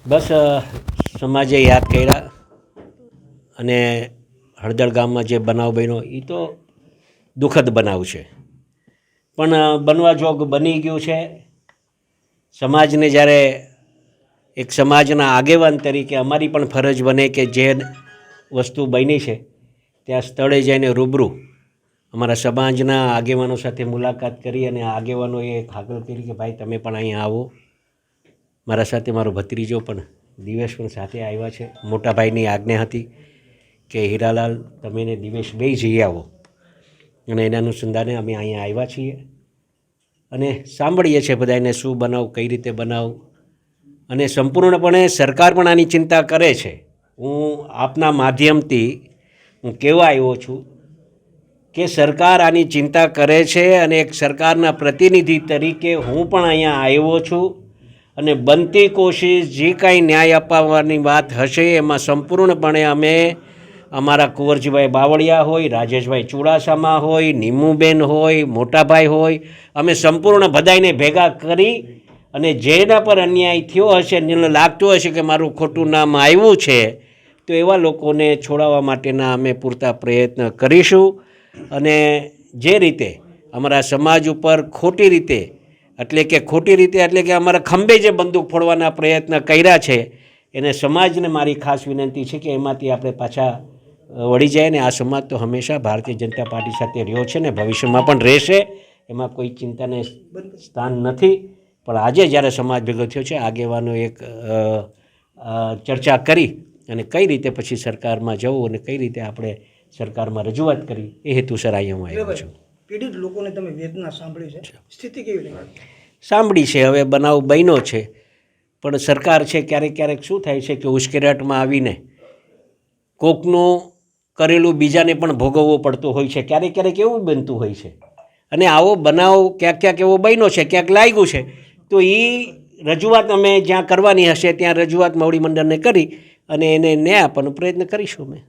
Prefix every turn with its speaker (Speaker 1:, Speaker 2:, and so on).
Speaker 1: બસ સમાજે યાદ કર્યા અને હળદળ ગામમાં જે બનાવ બન્યો એ તો દુઃખદ બનાવ છે, પણ બનવા જોગ બની ગયું છે. સમાજને જ્યારે એક સમાજના આગેવાન તરીકે અમારી પણ ફરજ બને કે જે વસ્તુ બની છે ત્યાં સ્થળે જઈને રૂબરૂ અમારા સમાજના આગેવાનો સાથે મુલાકાત કરી અને આગેવાનોએ હાકલ કરી કે ભાઈ તમે પણ અહીંયા આવો. મારા સાથે મારો ભત્રીજો પણ દિવેશ પણ સાથે આવ્યા છે. મોટા ભાઈની આજ્ઞા હતી કે હીરાલાલ તમે ને દિવેશ બે જઈ આવો અને એના અનુસંધાને અમે અહીંયા આવ્યા છીએ અને સાંભળીએ છીએ બધાને શું બનાવ, કઈ રીતે બનાવ, અને સંપૂર્ણપણે સરકાર પણ આની ચિંતા કરે છે. હું આપના માધ્યમથી હું કહેવા આવ્યો છું કે સરકાર આની ચિંતા કરે છે અને એક સરકારના પ્રતિનિધિ તરીકે હું પણ અહીંયા આવ્યો છું અને બનતી કોશિશ જે કાંઈ ન્યાય અપાવવાની વાત હશે એમાં સંપૂર્ણપણે અમે અમારા કુંવરજીભાઈ બાવળિયા હોય, રાજેશભાઈ ચુડાસમા હોય, નીમુબેન હોય, મોટાભાઈ હોય, અમે સંપૂર્ણ બધાને ભેગા કરી અને જેના પર અન્યાય થયો હશે, જેને લાગતું હશે કે મારું ખોટું નામ આવ્યું છે, તો એવા લોકોને છોડાવવા માટેના અમે પૂરતા પ્રયત્ન કરીશું. અને જે રીતે અમારા સમાજ ઉપર ખોટી રીતે એટલે કે અમારા ખંભે જે બંદૂક ફોડવાના પ્રયત્ન કર્યા છે એને સમાજને મારી ખાસ વિનંતી છે કે એમાંથી આપણે પાછા વળી જાય ને આ સમાજ તો હંમેશા ભારતીય જનતા પાર્ટી સાથે રહ્યો છે ને ભવિષ્યમાં પણ રહેશે, એમાં કોઈ ચિંતાને સ્થાન નથી. પણ આજે જ્યારે સમાજ ભેગો થયો છે આગેવાનો એક ચર્ચા કરી અને કઈ રીતે પછી સરકારમાં જવું અને કઈ રીતે આપણે સરકારમાં રજૂઆત કરી એ હેતુસર અહીંયા હું આવ્યો છું.
Speaker 2: પીડિત લોકોને તમે વેદના સાંભળી છે, સ્થિતિ કેવી રહી?
Speaker 1: સાંભળી છે, હવે બનાવ બન્યો છે, પણ સરકાર છે ક્યારેક શું થાય છે કે ઉશ્કેરાટમાં આવીને કોકનું કરેલું બીજાને પણ ભોગવવું પડતું હોય છે. ક્યારેક એવું બનતું હોય છે અને આવો બનાવ ક્યાંક એવો બન્યો છે, ક્યાંક લાગ્યું છે, તો એ રજૂઆત અમે જ્યાં કરવાની હશે ત્યાં રજૂઆત મોવડી મંડળને કરી અને એને ન્યાય આપવાનો પ્રયત્ન કરીશું અમે.